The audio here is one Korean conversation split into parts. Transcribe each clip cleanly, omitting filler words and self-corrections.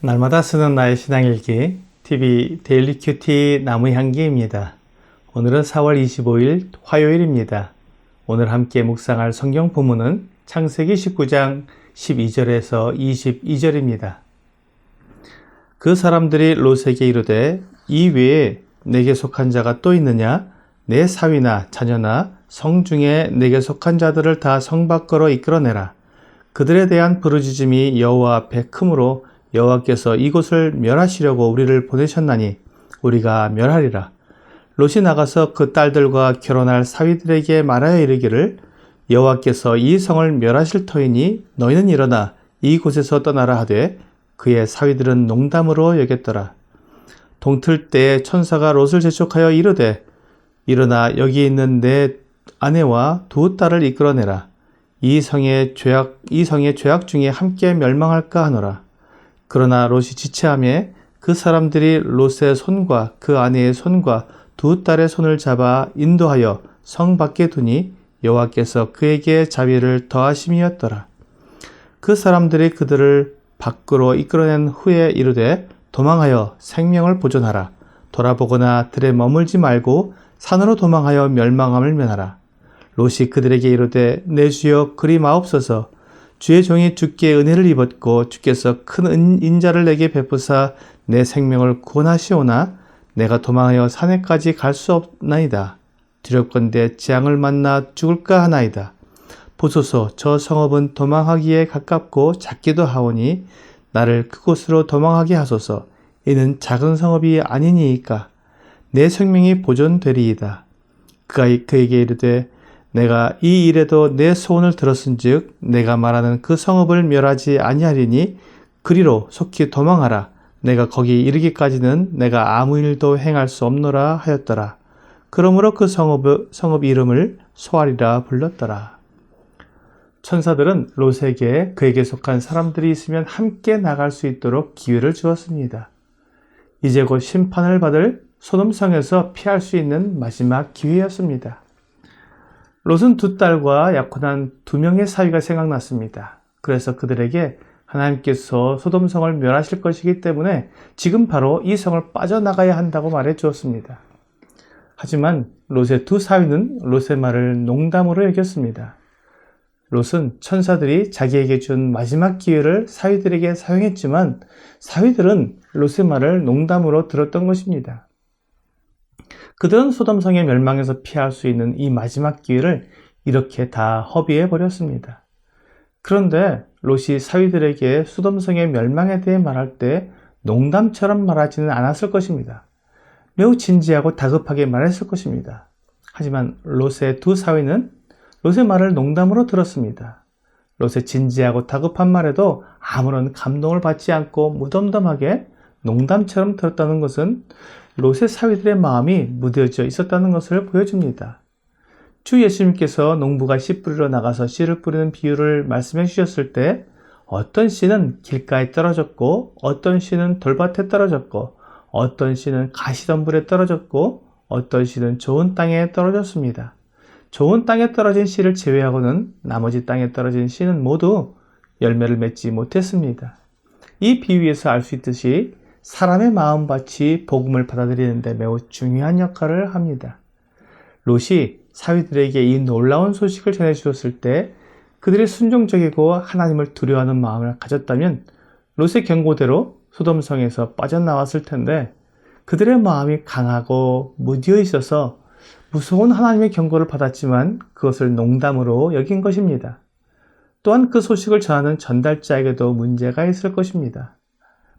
날마다 쓰는 나의 신앙일기 TV 데일리 큐티 나무향기입니다. 오늘은 4월 25일 화요일입니다. 오늘 함께 묵상할 성경 본문은 창세기 19장 12절에서 22절입니다. 그 사람들이 롯에게 이르되 이 외에 내게 속한 자가 또 있느냐? 내 사위나 자녀나 성 중에 내게 속한 자들을 다 성 밖으로 이끌어내라. 그들에 대한 부르짖음이 여호와 앞에 크므로 여호와께서 이곳을 멸하시려고 우리를 보내셨나니 우리가 멸하리라. 롯이 나가서 그 딸들과 결혼할 사위들에게 말하여 이르기를 여호와께서 이 성을 멸하실 터이니 너희는 일어나 이곳에서 떠나라 하되 그의 사위들은 농담으로 여겼더라. 동틀 때에 천사가 롯을 재촉하여 이르되 일어나 여기 있는 내 아내와 두 딸을 이끌어내라. 이 성의 죄악 중에 함께 멸망할까 하노라. 그러나 롯이 지체하며 그 사람들이 롯의 손과 그 아내의 손과 두 딸의 손을 잡아 인도하여 성 밖에 두니 여호와께서 그에게 자비를 더하심이었더라. 그 사람들이 그들을 밖으로 이끌어낸 후에 이르되 도망하여 생명을 보존하라. 돌아보거나 들에 머물지 말고 산으로 도망하여 멸망함을 면하라. 롯이 그들에게 이르되 내 주여 그리 마옵소서. 주의 종이 주께 은혜를 입었고 주께서 큰 인자를 내게 베푸사 내 생명을 구원하시오나 내가 도망하여 산에까지 갈 수 없나이다. 두렵건대 재앙을 만나 죽을까 하나이다. 보소서 저 성읍은 도망하기에 가깝고 작기도 하오니 나를 그곳으로 도망하게 하소서. 이는 작은 성읍이 아니니이까 내 생명이 보존되리이다. 그가 그에게 이르되 내가 이 일에도 내 소원을 들었은즉 내가 말하는 그 성읍을 멸하지 아니하리니 그리로 속히 도망하라. 내가 거기 이르기까지는 내가 아무 일도 행할 수 없노라 하였더라. 그러므로 그 성읍 이름을 소알이라 불렀더라. 천사들은 롯에게 그에게 속한 사람들이 있으면 함께 나갈 수 있도록 기회를 주었습니다. 이제 곧 심판을 받을 소돔성에서 피할 수 있는 마지막 기회였습니다. 롯은 두 딸과 약혼한 두 명의 사위가 생각났습니다. 그래서 그들에게 하나님께서 소돔성을 멸하실 것이기 때문에 지금 바로 이 성을 빠져나가야 한다고 말해 주었습니다. 하지만 롯의 두 사위는 롯의 말을 농담으로 여겼습니다. 롯은 천사들이 자기에게 준 마지막 기회를 사위들에게 사용했지만 사위들은 롯의 말을 농담으로 들었던 것입니다. 그들은 소돔성의 멸망에서 피할 수 있는 이 마지막 기회를 이렇게 다 허비해 버렸습니다. 그런데 롯이 사위들에게 소돔성의 멸망에 대해 말할 때 농담처럼 말하지는 않았을 것입니다. 매우 진지하고 다급하게 말했을 것입니다. 하지만 롯의 두 사위는 롯의 말을 농담으로 들었습니다. 롯의 진지하고 다급한 말에도 아무런 감동을 받지 않고 무덤덤하게 농담처럼 들었다는 것은 롯의 사위들의 마음이 무뎌져 있었다는 것을 보여줍니다. 주 예수님께서 농부가 씨 뿌리러 나가서 씨를 뿌리는 비유를 말씀해 주셨을 때 어떤 씨는 길가에 떨어졌고 어떤 씨는 돌밭에 떨어졌고 어떤 씨는 가시덤불에 떨어졌고 어떤 씨는 좋은 땅에 떨어졌습니다. 좋은 땅에 떨어진 씨를 제외하고는 나머지 땅에 떨어진 씨는 모두 열매를 맺지 못했습니다. 이 비유에서 알 수 있듯이 사람의 마음밭이 복음을 받아들이는 데 매우 중요한 역할을 합니다. 롯이 사위들에게 이 놀라운 소식을 전해주었을 때 그들이 순종적이고 하나님을 두려워하는 마음을 가졌다면 롯의 경고대로 소돔성에서 빠져나왔을 텐데 그들의 마음이 강하고 무디어 있어서 무서운 하나님의 경고를 받았지만 그것을 농담으로 여긴 것입니다. 또한 그 소식을 전하는 전달자에게도 문제가 있을 것입니다.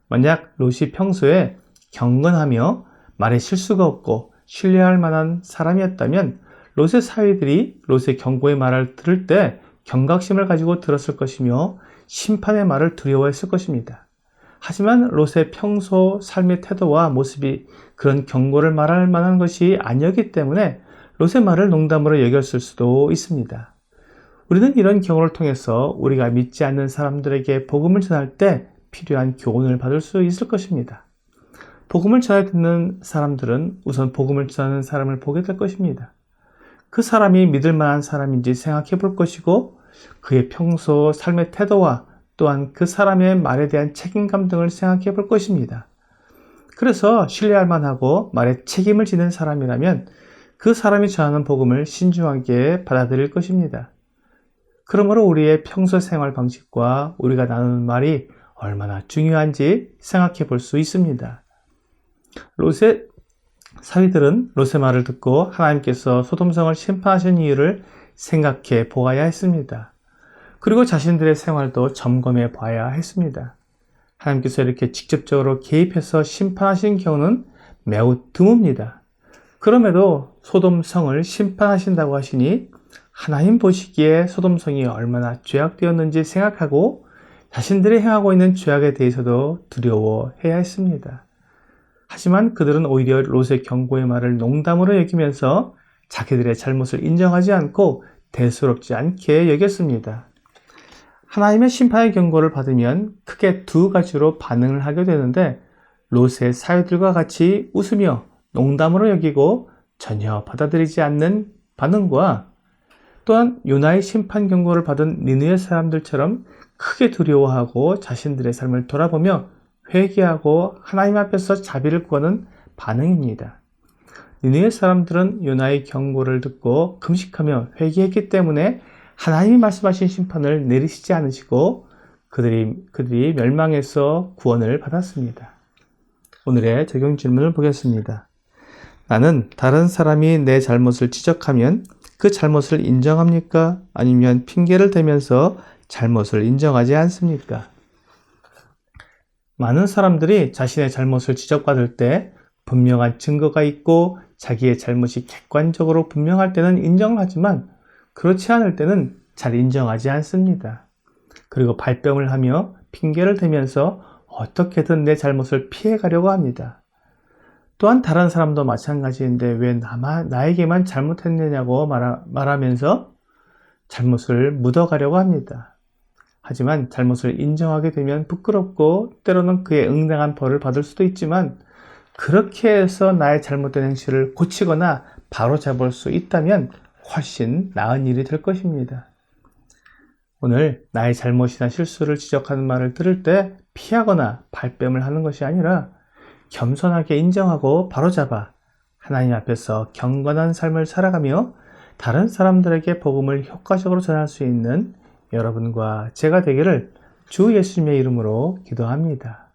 만약 롯이 평소에 경건하며 말에 실수가 없고 신뢰할 만한 사람이었다면 롯의 사위들이 롯의 경고의 말을 들을 때 경각심을 가지고 들었을 것이며 심판의 말을 두려워했을 것입니다. 하지만 롯의 평소 삶의 태도와 모습이 그런 경고를 말할 만한 것이 아니었기 때문에 롯의 말을 농담으로 여겼을 수도 있습니다. 우리는 이런 경우를 통해서 우리가 믿지 않는 사람들에게 복음을 전할 때 필요한 교훈을 받을 수 있을 것입니다. 복음을 전해 듣는 사람들은 우선 복음을 전하는 사람을 보게 될 것입니다. 그 사람이 믿을 만한 사람인지 생각해 볼 것이고 그의 평소 삶의 태도와 또한 그 사람의 말에 대한 책임감 등을 생각해 볼 것입니다. 그래서 신뢰할 만하고 말에 책임을 지는 사람이라면 그 사람이 전하는 복음을 신중하게 받아들일 것입니다. 그러므로 우리의 평소 생활 방식과 우리가 나누는 말이 얼마나 중요한지 생각해 볼 수 있습니다. 롯의 사위들은 롯의 말을 듣고 하나님께서 소돔성을 심판하신 이유를 생각해 보아야 했습니다. 그리고 자신들의 생활도 점검해 봐야 했습니다. 하나님께서 이렇게 직접적으로 개입해서 심판하신 경우는 매우 드뭅니다. 그럼에도 소돔성을 심판하신다고 하시니 하나님 보시기에 소돔성이 얼마나 죄악되었는지 생각하고 자신들이 행하고 있는 죄악에 대해서도 두려워해야 했습니다. 하지만 그들은 오히려 롯의 경고의 말을 농담으로 여기면서 자기들의 잘못을 인정하지 않고 대수롭지 않게 여겼습니다. 하나님의 심판의 경고를 받으면 크게 두 가지로 반응을 하게 되는데 롯의 사위들과 같이 웃으며 농담으로 여기고 전혀 받아들이지 않는 반응과 또한 요나의 심판 경고를 받은 니느웨 사람들처럼 크게 두려워하고 자신들의 삶을 돌아보며 회개하고 하나님 앞에서 자비를 구하는 반응입니다. 니느웨 사람들은 요나의 경고를 듣고 금식하며 회개했기 때문에 하나님이 말씀하신 심판을 내리시지 않으시고 그들이 멸망해서 구원을 받았습니다. 오늘의 적용 질문을 보겠습니다. 나는 다른 사람이 내 잘못을 지적하면 그 잘못을 인정합니까? 아니면 핑계를 대면서 잘못을 인정하지 않습니까? 많은 사람들이 자신의 잘못을 지적받을 때 분명한 증거가 있고 자기의 잘못이 객관적으로 분명할 때는 인정을 하지만 그렇지 않을 때는 잘 인정하지 않습니다. 그리고 발뺌을 하며 핑계를 대면서 어떻게든 내 잘못을 피해가려고 합니다. 또한 다른 사람도 마찬가지인데 왜 나에게만 잘못했느냐고 말하면서 잘못을 묻어가려고 합니다. 하지만 잘못을 인정하게 되면 부끄럽고 때로는 그에 응당한 벌을 받을 수도 있지만 그렇게 해서 나의 잘못된 행실을 고치거나 바로잡을 수 있다면 훨씬 나은 일이 될 것입니다. 오늘 나의 잘못이나 실수를 지적하는 말을 들을 때 피하거나 발뺌을 하는 것이 아니라 겸손하게 인정하고 바로잡아 하나님 앞에서 경건한 삶을 살아가며 다른 사람들에게 복음을 효과적으로 전할 수 있는 여러분과 제가 되기를 주 예수님의 이름으로 기도합니다.